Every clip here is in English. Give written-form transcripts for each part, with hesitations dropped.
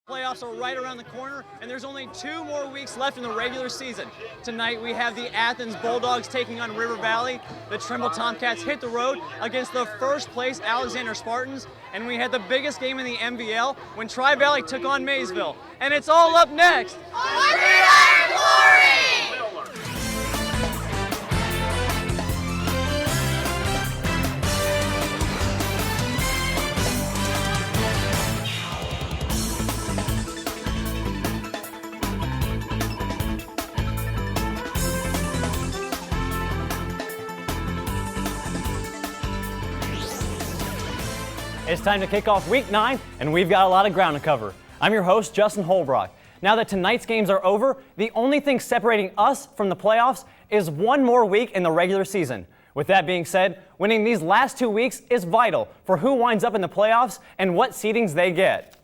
Playoffs are right around the corner, and there's only 2 more weeks left in the regular season. Tonight we have the Athens Bulldogs taking on River Valley. The Trimble Tomcats hit the road against the first place Alexander Spartans, and we had the biggest game in the MVL when TriValley took on Maysville. And it's all up next on Gridiron Glory! It's time to kick off Week 9, and we've got a lot of ground to cover. I'm your host, Justin Holbrook. Now that tonight's games are over, the only thing separating us from the playoffs is 1 more week in the regular season. With that being said, winning these last 2 weeks is vital for who winds up in the playoffs and what seedings they get.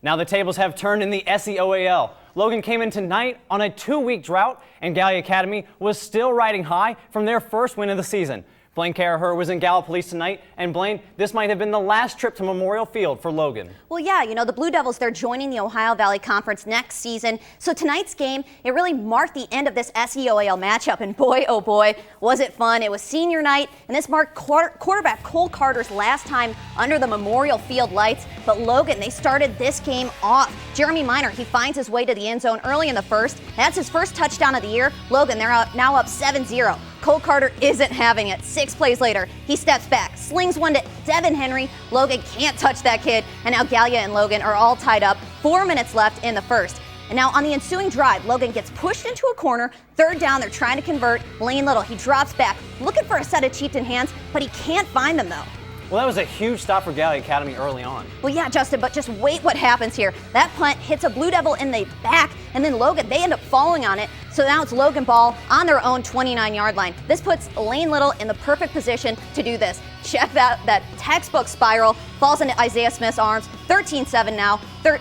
Now the tables have turned in the SEOAL. Logan came in tonight on a 2-week drought, and Gallup Academy was still riding high from their first win of the season. Blaine Caraher was in Gallup Police tonight, and Blaine, this might have been the last trip to Memorial Field for Logan. Well, yeah, you know, the Blue Devils, they're joining the Ohio Valley Conference next season. So tonight's game, it really marked the end of this SEOAL matchup, and boy, oh boy, was it fun. It was senior night, and this marked quarterback Cole Carter's last time under the Memorial Field lights. But Logan, they started this game off. Jeremy Minor, he finds his way to the end zone early in the first. That's his first touchdown of the year. Logan, they're now up 7-0. Cole Carter isn't having it. 6 plays later, he steps back, slings one to Devin Henry. Logan can't touch that kid, and now Gallup and Logan are all tied up. 4 minutes left in the first. And now on the ensuing drive, Logan gets pushed into a corner. 3rd down, they're trying to convert. Lane Little, he drops back, looking for a set of Chieftain hands, but he can't find them though. Well, that was a huge stop for Gallup Academy early on. Well, yeah, Justin, but just wait what happens here. That punt hits a Blue Devil in the back, and then Logan, they end up falling on it. So now it's Logan ball on their own 29-yard line. This puts Lane Little in the perfect position to do this. Check that textbook spiral, falls into Isaiah Smith's arms. 13-7 now,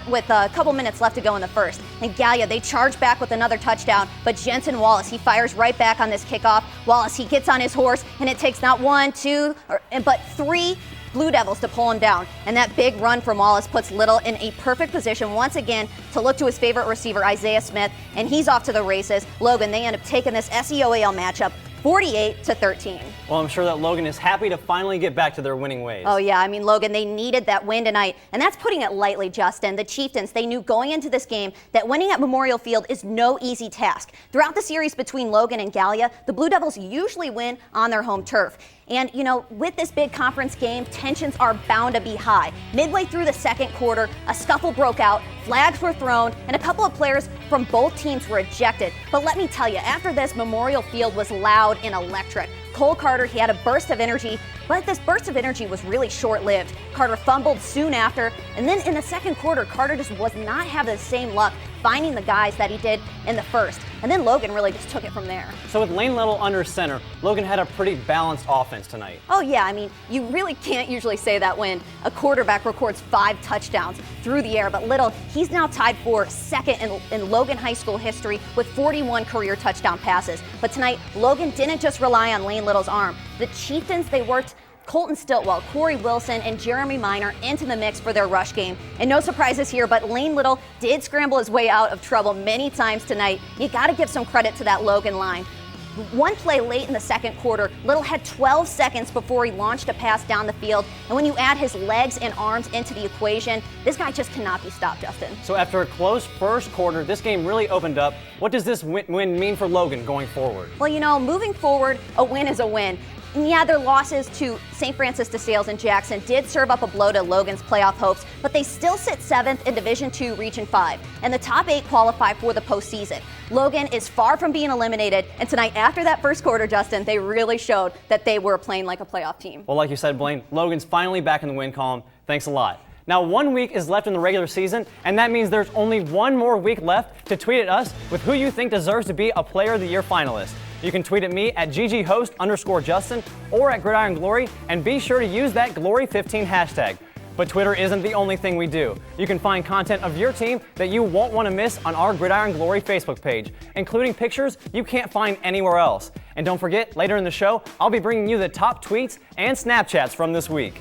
with a couple minutes left to go in the first. And Gallup, they charge back with another touchdown, but Jensen Wallace, he fires right back on this kickoff. Wallace, he gets on his horse, and it takes not 1, 2, but 3 Blue Devils to pull him down. And that big run from Wallace puts Little in a perfect position once again to look to his favorite receiver, Isaiah Smith, and he's off to the races. Logan, they end up taking this SEOAL matchup 48-13. Well, I'm sure that Logan is happy to finally get back to their winning ways. Oh yeah, I mean, Logan, they needed that win tonight, and that's putting it lightly, Justin. The Chieftains, they knew going into this game that winning at Memorial Field is no easy task. Throughout the series between Logan and Gallup, the Blue Devils usually win on their home turf. And, you know, with this big conference game, tensions are bound to be high. Midway through the second quarter, a scuffle broke out, flags were thrown, and a couple of players from both teams were ejected. But let me tell you, after this, Memorial Field was loud and electric. Cole Carter, he had a burst of energy, but this burst of energy was really short-lived. Carter fumbled soon after, and then in the second quarter, Carter just was not having the same luck finding the guys that he did in the first. And then Logan really just took it from there. So with Lane Little under center, Logan had a pretty balanced offense tonight. Oh yeah, I mean, you really can't usually say that when a quarterback records 5 touchdowns through the air, but Little, he's now tied for second in Logan High School history with 41 career touchdown passes. But tonight, Logan didn't just rely on Lane Little's arm. The Chieftains, they worked Colton Stiltwell, Corey Wilson, and Jeremy Minor into the mix for their rush game. And no surprises here, but Lane Little did scramble his way out of trouble many times tonight. You got to give some credit to that Logan line. One play late in the second quarter, Little had 12 seconds before he launched a pass down the field. And when you add his legs and arms into the equation, this guy just cannot be stopped, Justin. So after a close first quarter, this game really opened up. What does this win mean for Logan going forward? Well, you know, moving forward, a win is a win. And yeah, their losses to St. Francis de Sales and Jackson did serve up a blow to Logan's playoff hopes, but they still sit 7th in Division II, Region 5, and the top 8 qualify for the postseason. Logan is far from being eliminated, and tonight, after that first quarter, Justin, they really showed that they were playing like a playoff team. Well, like you said, Blaine, Logan's finally back in the win column. Thanks a lot. Now, 1 week is left in the regular season, and that means there's only 1 more week left to tweet at us with who you think deserves to be a Player of the Year finalist. You can tweet at me at gghost_Justin or at Gridiron Glory, and be sure to use that Glory15 hashtag. But Twitter isn't the only thing we do. You can find content of your team that you won't want to miss on our Gridiron Glory Facebook page, including pictures you can't find anywhere else. And don't forget, later in the show, I'll be bringing you the top tweets and Snapchats from this week.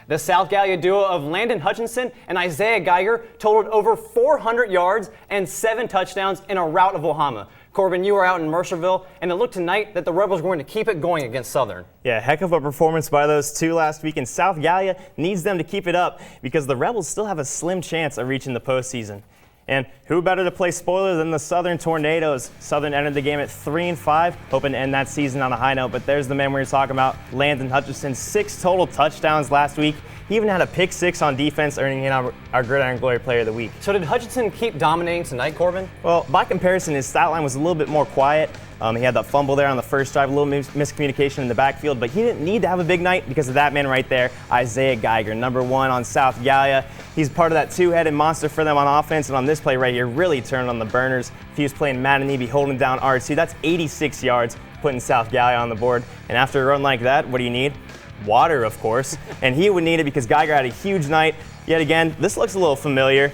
The South Gallia duo of Landon Hutchinson and Isaiah Geiger totaled over 400 yards and 7 touchdowns in a rout of Ohio. Corbin, you were out in Mercerville, and it looked tonight that the Rebels were going to keep it going against Southern. Yeah, heck of a performance by those two last week, and South Gallia needs them to keep it up because the Rebels still have a slim chance of reaching the postseason. And who better to play spoiler than the Southern Tornadoes? Southern entered the game at 3-5, hoping to end that season on a high note, but there's the man we were talking about, Landon Hutchinson, 6 total touchdowns last week. He even had a pick 6 on defense, earning him our Gridiron Glory Player of the Week. So did Hutchinson keep dominating tonight, Corbin? Well, by comparison, his stat line was a little bit more quiet. He had that fumble there on the first drive, a little miscommunication in the backfield, but he didn't need to have a big night because of that man right there, Isaiah Geiger, number 1 on South Gallia. He's part of that two-headed monster for them on offense, and on this play right here, really turned on the burners. If he was playing Madden, he'd be holding down R2. That's 86 yards, putting South Gallia on the board. And after a run like that, what do you need? Water, of course. And he would need it because Geiger had a huge night. Yet again, this looks a little familiar.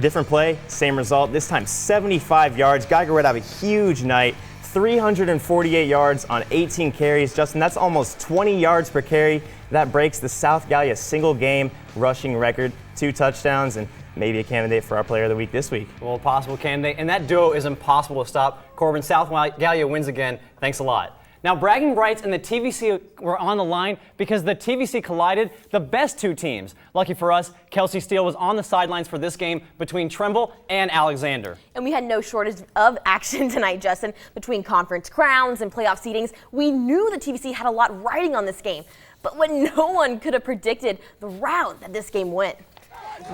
Different play, same result. This time 75 yards. Geiger would have a huge night. 348 yards on 18 carries. Justin, that's almost 20 yards per carry. That breaks the South Gallia single game rushing record. 2 touchdowns and maybe a candidate for our Player of the Week this week. Well, a possible candidate. And that duo is impossible to stop. Corbin, South Gallia wins again. Thanks a lot. Now, bragging rights and the TVC were on the line because the TVC collided the best 2 teams. Lucky for us, Kelsey Steele was on the sidelines for this game between Trimble and Alexander. And we had no shortage of action tonight, Justin. Between conference crowns and playoff seedings, we knew the TVC had a lot riding on this game. But what no one could have predicted, the route that this game went.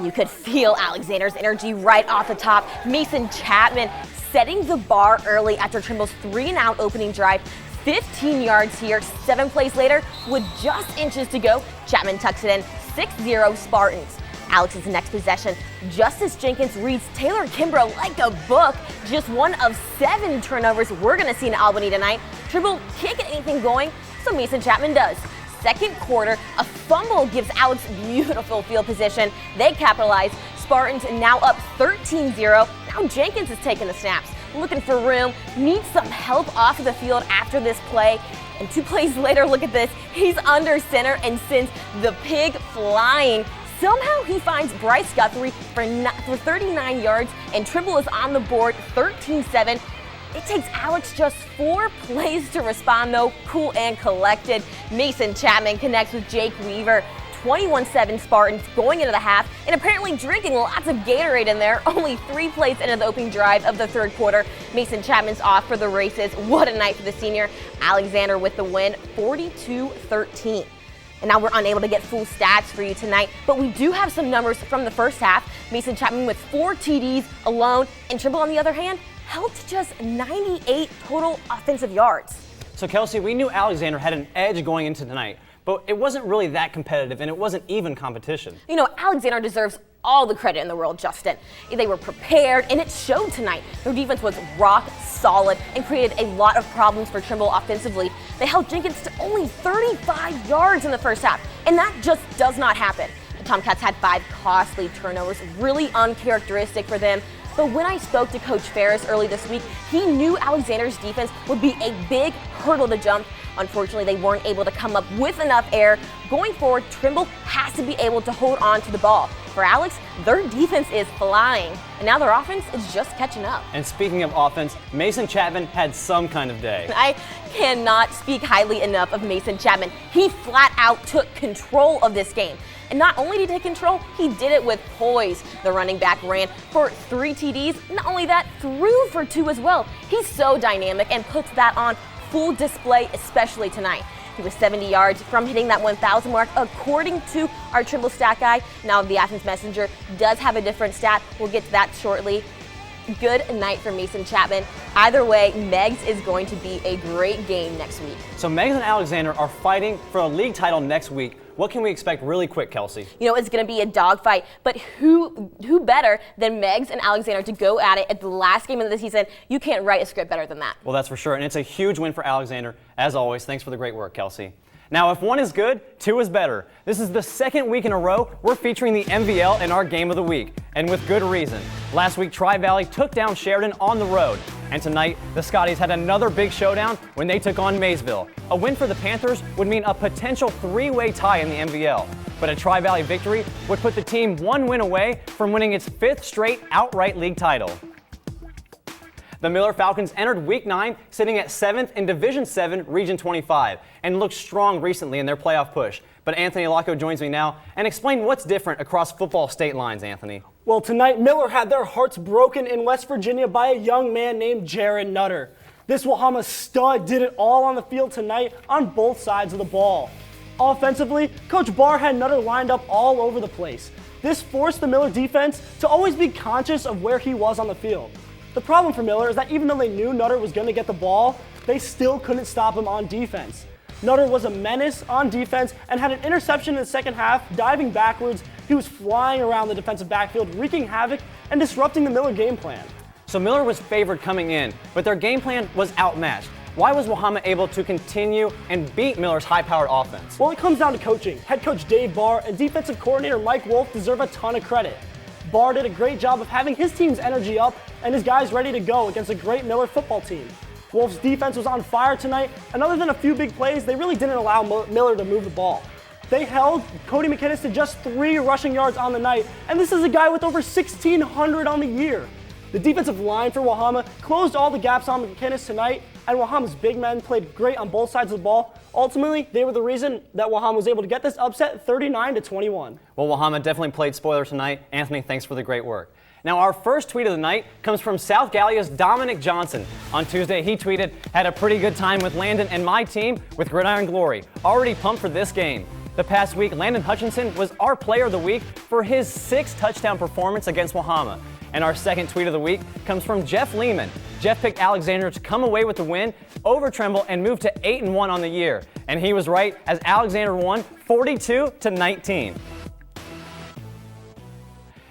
You could feel Alexander's energy right off the top. Mason Chapman setting the bar early after Trimble's 3-and-out opening drive. 15 yards here, 7 plays later, with just inches to go, Chapman tucks it in, 6-0 Spartans. Alex's next possession, Justice Jenkins reads Taylor Kimbrough like a book. Just 1 of 7 turnovers we're going to see in Albany tonight. Trimble can't get anything going, so Mason Chapman does. Second quarter, a fumble gives Alex beautiful field position. They capitalize. Spartans now up 13-0. Now Jenkins is taking the snaps, looking for room, needs some help off of the field after this play. And 2 plays later, look at this. He's under center and sends the pig flying. Somehow he finds Bryce Guthrie for 39 yards, and Trimble is on the board, 13-7. It takes Alex just 4 plays to respond, though, cool and collected. Mason Chapman connects with Jake Weaver. 21-7 Spartans going into the half, and apparently drinking lots of Gatorade in there. Only 3 plays into the opening drive of the third quarter. Mason Chapman's off for the races. What a night for the senior. Alexander with the win, 42-13. And now we're unable to get full stats for you tonight, but we do have some numbers from the first half. Mason Chapman with 4 TDs alone, and Trimble, on the other hand, held to just 98 total offensive yards. So, Kelsey, we knew Alexander had an edge going into tonight, but it wasn't really that competitive, and it wasn't even competition. You know, Alexander deserves all the credit in the world, Justin. They were prepared, and it showed tonight. Their defense was rock solid and created a lot of problems for Trimble offensively. They held Jenkins to only 35 yards in the first half, and that just does not happen. The Tomcats had 5 costly turnovers, really uncharacteristic for them. But when I spoke to Coach Ferris early this week, he knew Alexander's defense would be a big hurdle to jump. Unfortunately, they weren't able to come up with enough air. Going forward, Trimble has to be able to hold on to the ball. For Alex, their defense is flying, and now their offense is just catching up. And speaking of offense, Mason Chapman had some kind of day. I cannot speak highly enough of Mason Chapman. He flat out took control of this game. And not only did he take control, he did it with poise. The running back ran for 3 TDs. Not only that, threw for 2 as well. He's so dynamic and puts that on full display, especially tonight. He was 70 yards from hitting that 1,000 mark, according to our Trimble stat guy. Now, the Athens Messenger does have a different stat. We'll get to that shortly. Good night for Mason Chapman. Either way, Megs is going to be a great game next week. So Megs and Alexander are fighting for a league title next week. What can we expect really quick, Kelsey? You know, it's going to be a dogfight, but who better than Megs and Alexander to go at it at the last game of the season? You can't write a script better than that. Well, that's for sure, and it's a huge win for Alexander. As always, thanks for the great work, Kelsey. Now, if 1 is good, 2 is better. This is the 2nd week in a row we're featuring the MVL in our Game of the Week, and with good reason. Last week, TriValley took down Sheridan on the road, and tonight, the Scotties had another big showdown when they took on Maysville. A win for the Panthers would mean a potential 3-way tie in the MVL. but a TriValley victory would put the team one win away from winning its 5th straight outright league title. The Miller Falcons entered Week 9 sitting at 7th in Division 7, Region 25, and looked strong recently in their playoff push. But Anthony Locco joins me now and explain what's different across football state lines, Anthony. Well, tonight Miller had their hearts broken in West Virginia by a young man named Jared Nutter. This Wahama stud did it all on the field tonight on both sides of the ball. Offensively, Coach Barr had Nutter lined up all over the place. This forced the Miller defense to always be conscious of where he was on the field. The problem for Miller is that even though they knew Nutter was going to get the ball, they still couldn't stop him on defense. Nutter was a menace on defense and had an interception in the second half, diving backwards. He was flying around the defensive backfield, wreaking havoc and disrupting the Miller game plan. So Miller was favored coming in, but their game plan was outmatched. Why was Wahama able to continue and beat Miller's high-powered offense? Well, it comes down to coaching. Head coach Dave Barr and defensive coordinator Mike Wolf deserve a ton of credit. Barr did a great job of having his team's energy up and his guys ready to go against a great Miller football team. Wolf's defense was on fire tonight, and other than a few big plays, they really didn't allow Miller to move the ball. They held Cody McKinnis to just 3 rushing yards on the night, and this is a guy with over 1,600 on the year. The defensive line for Wahama closed all the gaps on McKinnis tonight, and Wahama's big men played great on both sides of the ball. Ultimately, they were the reason that Wahama was able to get this upset 39-21. Well, Wahama definitely played spoiler tonight. Anthony, thanks for the great work. Now, our first tweet of the night comes from South Gallia's Dominic Johnson. On Tuesday, he tweeted, "Had a pretty good time with Landon and my team with Gridiron Glory. Already pumped for this game." The past week, Landon Hutchinson was our player of the week for his 6th touchdown performance against Wahama. And our second tweet of the week comes from Jeff Lehman. Jeff picked Alexander to come away with the win over Trimble and move to 8-1 on the year. And he was right, as Alexander won 42-19.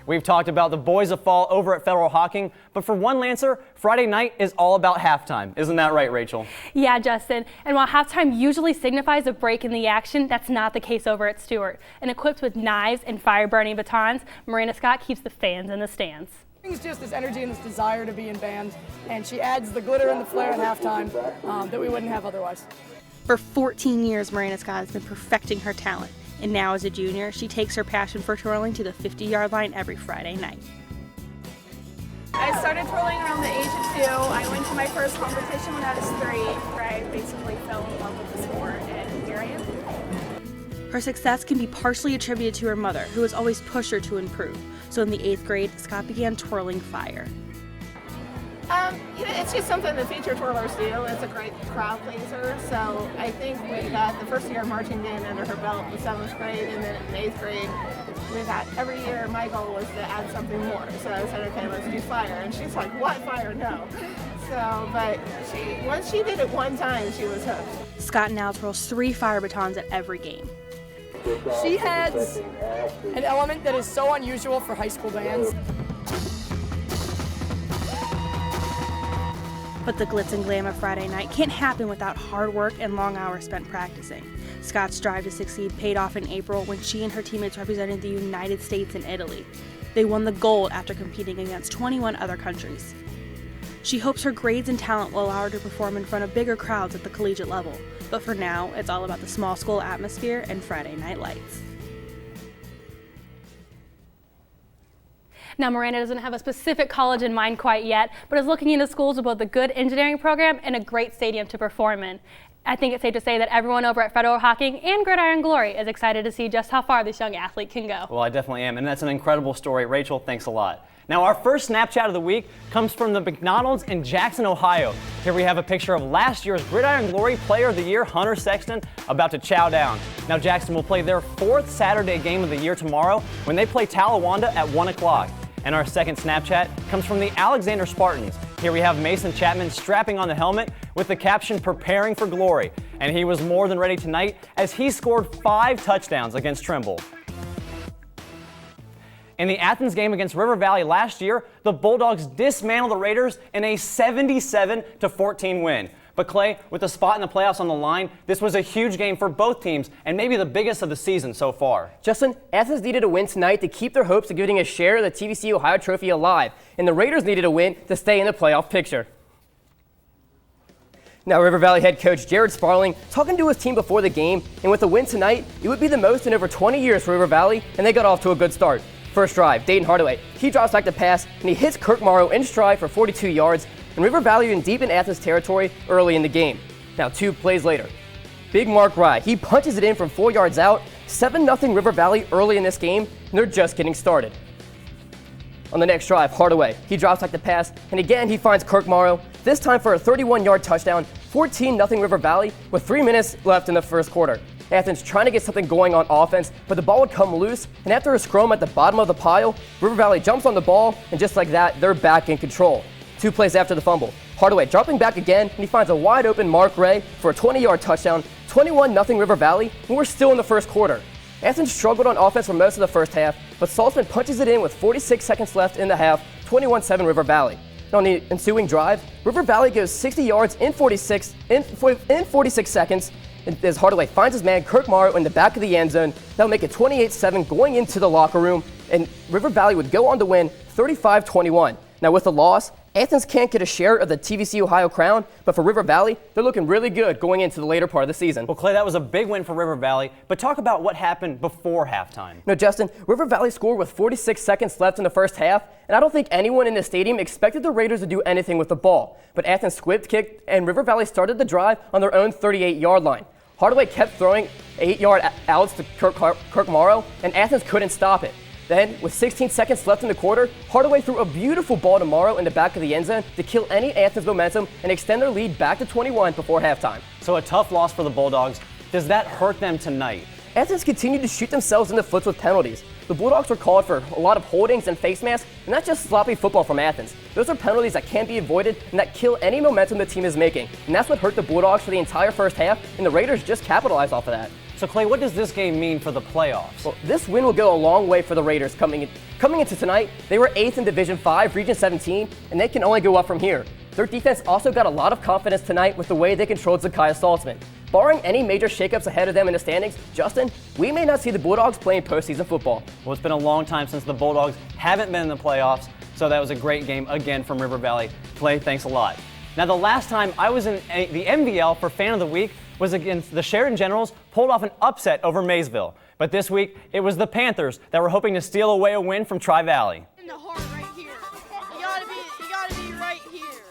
We've talked about the boys of fall over at Federal Hocking, but for one Lancer, Friday night is all about halftime. Isn't that right, Rachel? Yeah, Justin. And while halftime usually signifies a break in the action, that's not the case over at Stewart. And equipped with knives and fire-burning batons, Marina Scott keeps the fans in the stands. It's just this energy and this desire to be in band, and she adds the glitter and the flair at halftime that we wouldn't have otherwise. For 14 years, Marina Scott has been perfecting her talent. And now as a junior, she takes her passion for twirling to the 50-yard line every Friday night. I started twirling around the age of 2. I went to my first competition when I was 3, where I basically fell in love with the sport, and here I am. Her success can be partially attributed to her mother, who has always pushed her to improve. So in the 8th grade, Scott began twirling fire. It's just something the feature twirlers do. It's a great crowd pleaser. So I think we got the first year of marching band under her belt in 7th grade, and then in 8th grade, we got every year. My goal was to add something more. So I said, okay, let's do fire. And she's like, what fire? No. So, but once she did it one time, she was hooked. Scott now twirls 3 fire batons at every game. She adds an element that is so unusual for high school bands. But the glitz and glam of Friday night can't happen without hard work and long hours spent practicing. Scott's drive to succeed paid off in April when she and her teammates represented the United States and Italy. They won the gold after competing against 21 other countries. She hopes her grades and talent will allow her to perform in front of bigger crowds at the collegiate level. But for now, it's all about the small school atmosphere and Friday night lights. Now, Miranda doesn't have a specific college in mind quite yet, but is looking into schools with both a good engineering program and a great stadium to perform in. I think it's safe to say that everyone over at Federal Hocking and Gridiron Glory is excited to see just how far this young athlete can go. Well, I definitely am, and that's an incredible story. Rachel, thanks a lot. Now, our first Snapchat of the week comes from the McDonald's in Jackson, Ohio. Here we have a picture of last year's Gridiron Glory Player of the Year, Hunter Sexton, about to chow down. Now, Jackson will play their 4th Saturday game of the year tomorrow when they play Talawanda at 1 o'clock. And our second Snapchat comes from the Alexander Spartans. Here we have Mason Chapman strapping on the helmet with the caption, "Preparing for Glory." And he was more than ready tonight as he scored 5 touchdowns against Trimble. In the Athens game against River Valley last year, the Bulldogs dismantled the Raiders in a 77-14 win. But Clay, with a spot in the playoffs on the line, this was a huge game for both teams and maybe the biggest of the season so far. Justin, Athens needed a win tonight to keep their hopes of getting a share of the TVC Ohio trophy alive, and the Raiders needed a win to stay in the playoff picture. Now, River Valley head coach Jared Sparling talking to his team before the game, and with a win tonight, it would be the most in over 20 years for River Valley, and they got off to a good start. First drive, Dayton Hardaway, he drops back to pass, and he hits Kirk Morrow in stride for 42 yards, and River Valley in deep in Athens territory early in the game. Now, 2 plays later, big Mark Rye, he punches it in from 4 yards out, 7-0 River Valley early in this game, and they're just getting started. On the next drive, Hardaway, he drops back to pass, and again he finds Kirk Morrow, this time for a 31-yard touchdown, 14-0 River Valley with 3 minutes left in the first quarter. Athens trying to get something going on offense, but the ball would come loose, and after a scrum at the bottom of the pile, River Valley jumps on the ball, and just like that, they're back in control. 2 plays after the fumble, Hardaway dropping back again, and he finds a wide open Mark Ray for a 20-yard touchdown, 21-0 River Valley, and we're still in the first quarter. Athens struggled on offense for most of the first half, but Saltzman punches it in with 46 seconds left in the half, 21-7 River Valley. And on the ensuing drive, River Valley goes 60 yards in 46 seconds, as Hardaway finds his man Kirk Morrow in the back of the end zone. That'll make it 28-7 going into the locker room, and River Valley would go on to win 35-21. Now with the loss, Athens can't get a share of the TVC Ohio crown, but for River Valley, they're looking really good going into the later part of the season. Well, Clay, that was a big win for River Valley, but talk about what happened before halftime. No, Justin, River Valley scored with 46 seconds left in the first half, and I don't think anyone in the stadium expected the Raiders to do anything with the ball. But Athens squib kicked, and River Valley started the drive on their own 38-yard line. Hardaway kept throwing 8-yard outs to Kirk Morrow, and Athens couldn't stop it. Then, with 16 seconds left in the quarter, Hardaway threw a beautiful ball to Morrow in the back of the end zone to kill any Athens momentum and extend their lead back to 21 before halftime. So a tough loss for the Bulldogs. Does that hurt them tonight? Athens continued to shoot themselves in the foot with penalties. The Bulldogs were called for a lot of holdings and face masks, and not just sloppy football from Athens. Those are penalties that can't be avoided and that kill any momentum the team is making. And that's what hurt the Bulldogs for the entire first half, and the Raiders just capitalized off of that. So, Clay, what does this game mean for the playoffs? Well, this win will go a long way for the Raiders coming into tonight. They were 8th in Division 5, Region 17, and they can only go up from here. Their defense also got a lot of confidence tonight with the way they controlled Zakiah Saltzman. Barring any major shakeups ahead of them in the standings, Justin, we may not see the Bulldogs playing postseason football. Well, it's been a long time since the Bulldogs haven't been in the playoffs, so that was a great game again from River Valley. Clay, thanks a lot. Now, the last time I was in the MVL for Fan of the Week was against the Sheridan Generals, pulled off an upset over Maysville. But this week, it was the Panthers that were hoping to steal away a win from TriValley. In the heart right here. You gotta be right here.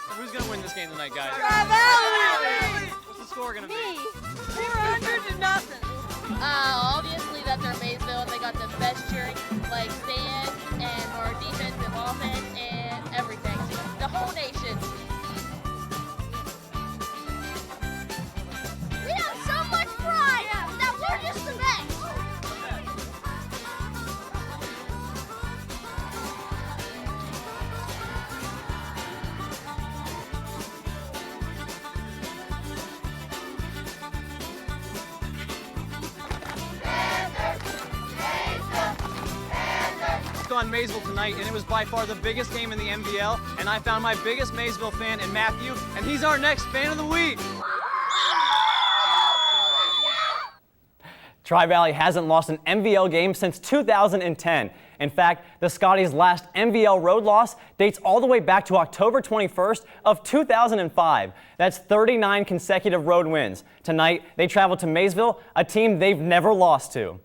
So who's gonna win this game tonight, guys? TriValley! What's the score gonna be? 400-0. Obviously that they're Maysville and they got the best cheering like stand and our defensive offense and everything. The whole nation. We have so much pride that we're just the best. On Maysville tonight, and it was by far the biggest game in the MVL, and I found my biggest Maysville fan in Matthew, and he's our next Fan of the Week. TriValley hasn't lost an MVL game since 2010. In fact, the Scotties' last MVL road loss dates all the way back to October 21st of 2005. That's 39 consecutive road wins. Tonight, they travel to Maysville, a team they've never lost to.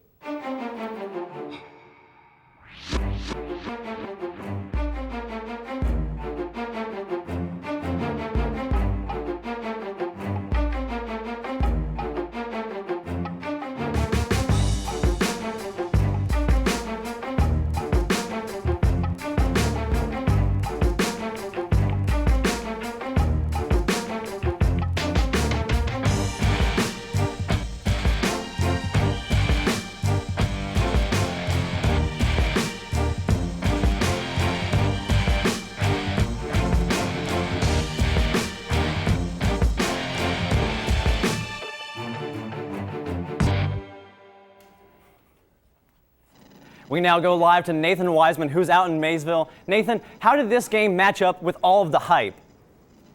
We now go live to Nathan Wiseman, who's out in Maysville. Nathan, how did this game match up with all of the hype?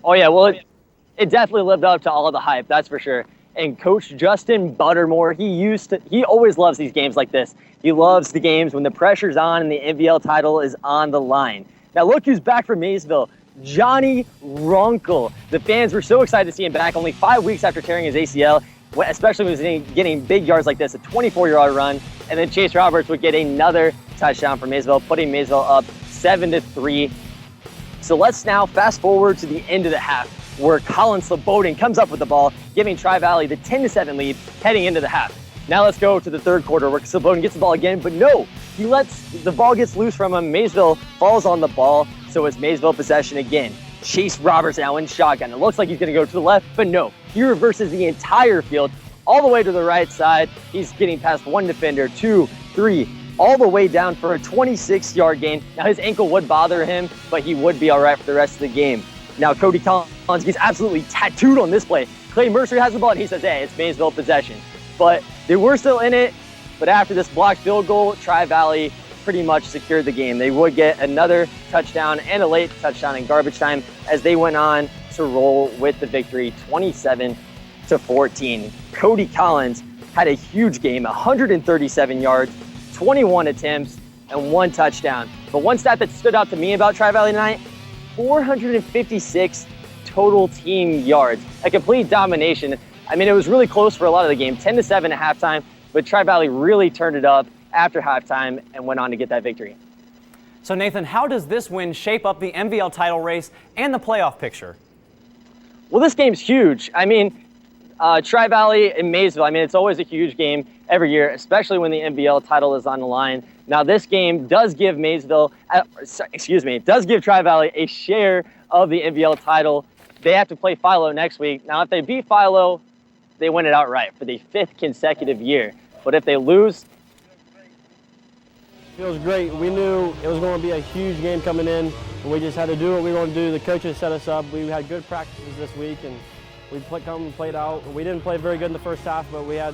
Oh, yeah, well, it definitely lived up to all of the hype, that's for sure. And Coach Justin Buttermore, he always loves these games like this. He loves the games when the pressure's on and the MVL title is on the line. Now, look who's back from Maysville. Johnny Runkle. The fans were so excited to see him back only 5 weeks after tearing his ACL, especially when he was getting big yards like this, a 24-yard run. And then Chase Roberts would get another touchdown for Maysville, putting Maysville up 7-3. So let's now fast forward to the end of the half, where Colin Slobodan comes up with the ball, giving TriValley the 10-7 lead heading into the half. Now let's go to the third quarter, where Slobodan gets the ball again, but no, the ball gets loose from him. Maysville falls on the ball, so it's Maysville possession again. Chase Roberts now in shotgun. It looks like he's gonna go to the left, but no, he reverses the entire field all the way to the right side. He's getting past one defender, 2, 3, all the way down for a 26-yard gain. Now his ankle would bother him, but he would be all right for the rest of the game. Now Cody Collins gets absolutely tattooed on this play. Clay Mercer has the ball and he says, hey, it's Maysville possession. But they were still in it, but after this blocked field goal, Tri-Valley pretty much secured the game. They would get another touchdown and a late touchdown in garbage time as they went on to roll with the victory, 27-14. Cody Collins had a huge game, 137 yards, 21 attempts, and 1 touchdown. But one stat that stood out to me about Tri-Valley tonight, 456 total team yards, a complete domination. I mean, it was really close for a lot of the game, 10-7 at halftime, but Tri-Valley really turned it up after halftime and went on to get that victory. So Nathan, how does this win shape up the MVL title race and the playoff picture? Well, this game's huge. I mean, Tri-Valley and Maysville, I mean, it's always a huge game every year, especially when the MVL title is on the line. Now, this game does give does give Tri-Valley a share of the MVL title. They have to play Philo next week. Now, if they beat Philo, they win it outright for the 5th consecutive year. But if they lose, feels great. We knew it was going to be a huge game coming in, and we just had to do what we were going to do. The coaches set us up. We had good practices this week, and we played out. We didn't play very good in the first half, but we got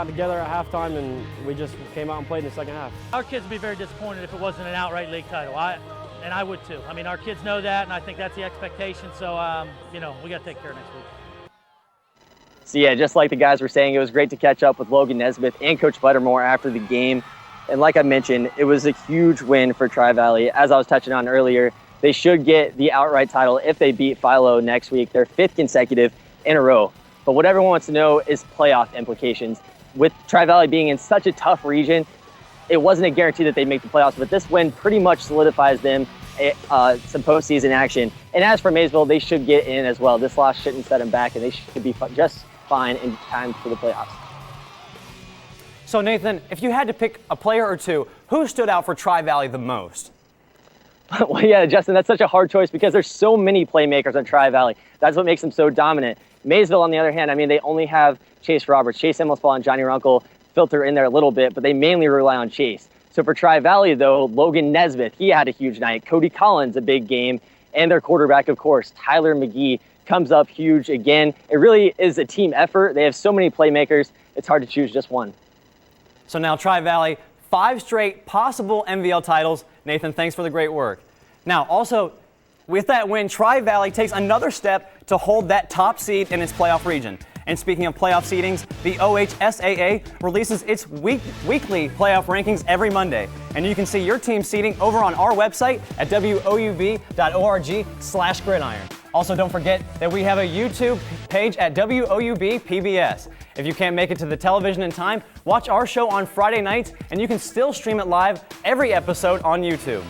together at halftime, and we just came out and played in the second half. Our kids would be very disappointed if it wasn't an outright league title. And I would too. I mean, our kids know that, and I think that's the expectation. So, we got to take care of next week. So yeah, just like the guys were saying, it was great to catch up with Logan Nesbitt and Coach Buttermore after the game. And like I mentioned, it was a huge win for Tri-Valley. As I was touching on earlier, they should get the outright title if they beat Philo next week, their 5th consecutive in a row. But what everyone wants to know is playoff implications. With Tri-Valley being in such a tough region, it wasn't a guarantee that they'd make the playoffs, but this win pretty much solidifies them some postseason action. And as for Maysville, they should get in as well. This loss shouldn't set them back, and they should be just fine in time for the playoffs. So Nathan, if you had to pick a player or two, who stood out for Tri-Valley the most? Well, yeah, Justin, that's such a hard choice because there's so many playmakers on Tri-Valley. That's what makes them so dominant. Maysville, on the other hand, I mean, they only have Chase Roberts. Chase Emmelspaugh and Johnny Runkle filter in there a little bit, but they mainly rely on Chase. So for Tri-Valley, though, Logan Nesbitt, he had a huge night. Cody Collins, a big game. And their quarterback, of course, Tyler McGee, comes up huge again. It really is a team effort. They have so many playmakers, it's hard to choose just one. So now Tri-Valley, 5 straight possible MVL titles. Nathan, thanks for the great work. Now, also, with that win, Tri-Valley takes another step to hold that top seed in its playoff region. And speaking of playoff seedings, the OHSAA releases its weekly playoff rankings every Monday. And you can see your team's seeding over on our website at woub.org/gridiron. Also, don't forget that we have a YouTube page at WOUB PBS. If you can't make it to the television in time, watch our show on Friday nights, and you can still stream it live every episode on YouTube.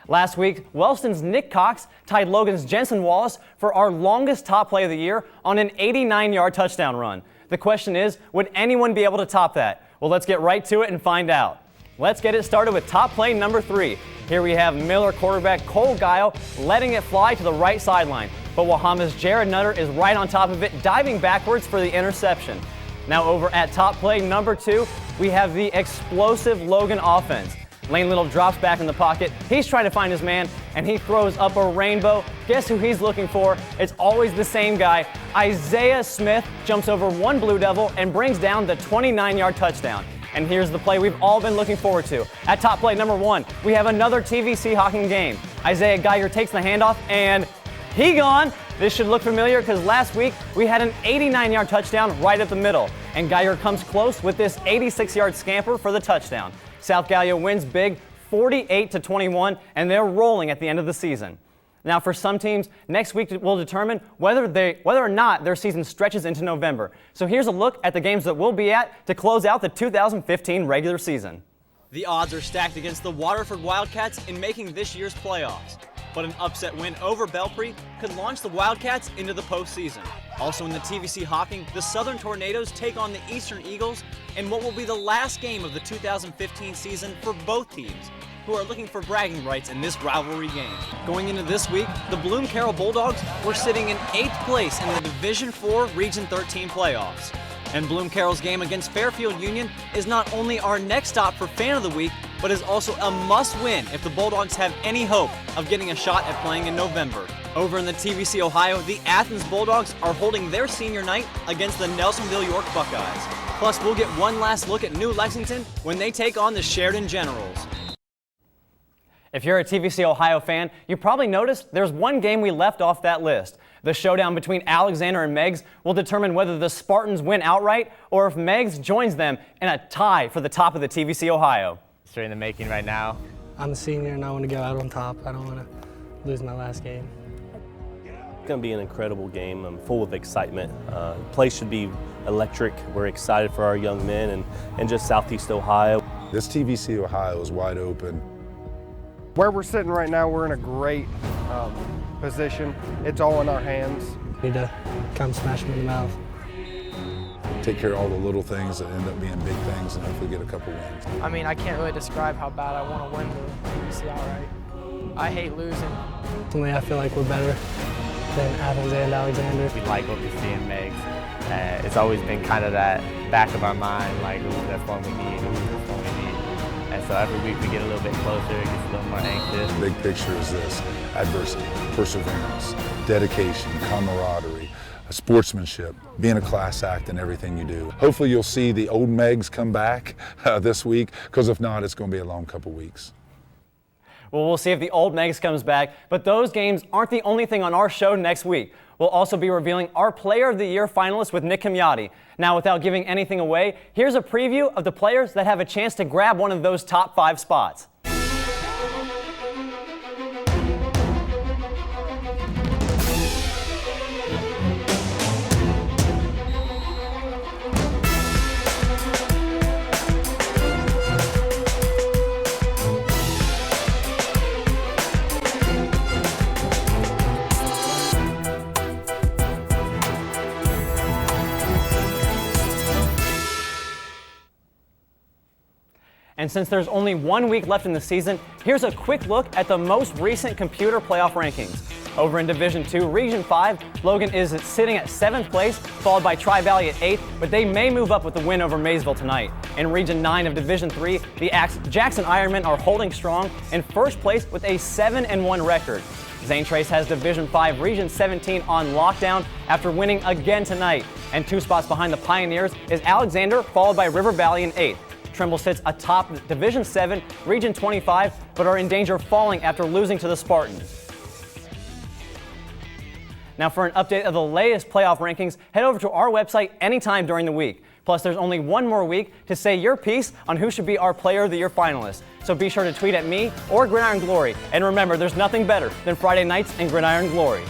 Last week, Wellston's Nick Cox tied Logan's Jensen Wallace for our longest top play of the year on an 89-yard touchdown run. The question is, would anyone be able to top that? Well, let's get right to it and find out. Let's get it started with top play number 3. Here we have Miller quarterback Cole Guile letting it fly to the right sideline, but Wahama's Jared Nutter is right on top of it, diving backwards for the interception. Now over at top play number 2, we have the explosive Logan offense. Lane Little drops back in the pocket. He's trying to find his man, and he throws up a rainbow. Guess who he's looking for? It's always the same guy. Isaiah Smith jumps over one Blue Devil and brings down the 29-yard touchdown. And here's the play we've all been looking forward to. At top play number 1, we have another TVC Hawking game. Isaiah Geiger takes the handoff, and he gone. This should look familiar because last week we had an 89-yard touchdown right at the middle. And Geiger comes close with this 86-yard scamper for the touchdown. South Gallia wins big 48-21, and they're rolling at the end of the season. Now, for some teams, next week will determine whether or not their season stretches into November. So here's a look at the games that we'll be at to close out the 2015 regular season. The odds are stacked against the Waterford Wildcats in making this year's playoffs, but an upset win over Belpre could launch the Wildcats into the postseason. Also in the TVC Hawking, the Southern Tornadoes take on the Eastern Eagles in what will be the last game of the 2015 season for both teams, who are looking for bragging rights in this rivalry game. Going into this week, the Bloom Carroll Bulldogs were sitting in 8th place in the Division IV Region 13 playoffs. And Bloom Carroll's game against Fairfield Union is not only our next stop for Fan of the Week, but is also a must-win if the Bulldogs have any hope of getting a shot at playing in November. Over in the TVC Ohio, the Athens Bulldogs are holding their senior night against the Nelsonville York Buckeyes. Plus, we'll get one last look at New Lexington when they take on the Sheridan Generals. If you're a TVC Ohio fan, you probably noticed there's one game we left off that list. The showdown between Alexander and Meigs will determine whether the Spartans win outright or if Meigs joins them in a tie for the top of the TVC Ohio. Straight in the making right now. I'm a senior and I want to go out on top. I don't want to lose my last game. It's going to be an incredible game. I'm full of excitement. The place should be electric. We're excited for our young men and just Southeast Ohio. This TVC Ohio is wide open. Where we're sitting right now, we're in a great position. It's all in our hands. Need to come smash them in the mouth. Take care of all the little things that end up being big things and hopefully get a couple wins. I mean, I can't really describe how bad I want to win the TVC outright. I hate losing. Ultimately, I feel like we're better than Athens and Alexander. We like what we see in Meigs. It's always been kind of that back of our mind, like, ooh, that's one we need, ooh, that's one we need. And so every week we get a little bit closer, it gets a little more anxious. The big picture is this: adversity, perseverance, dedication, camaraderie, sportsmanship, being a class act in everything you do. Hopefully you'll see the old Meigs come back this week, because if not, it's going to be a long couple weeks. Well, we'll see if the old Meigs comes back, but those games aren't the only thing on our show next week. We'll also be revealing our Player of the Year finalists with Nick Kimyati. Now, without giving anything away, here's a preview of the players that have a chance to grab one of those top 5 spots. And since there's only 1 week left in the season, here's a quick look at the most recent computer playoff rankings. Over in Division II, Region 5, Logan is sitting at 7th place, followed by TriValley at 8th, but they may move up with a win over Maysville tonight. In Region 9 of Division III, the Jackson Ironmen are holding strong in 1st place with a 7-1 record. Zane Trace has Division 5 Region 17 on lockdown after winning again tonight. And 2 spots behind the Pioneers is Alexander, followed by River Valley in 8th. Trimble sits atop Division 7, Region 25, but are in danger of falling after losing to the Spartans. Now, for an update of the latest playoff rankings, head over to our website anytime during the week. Plus, there's only 1 more week to say your piece on who should be our Player of the Year finalist. So be sure to tweet at me or Gridiron Glory. And remember, there's nothing better than Friday nights in Gridiron Glory.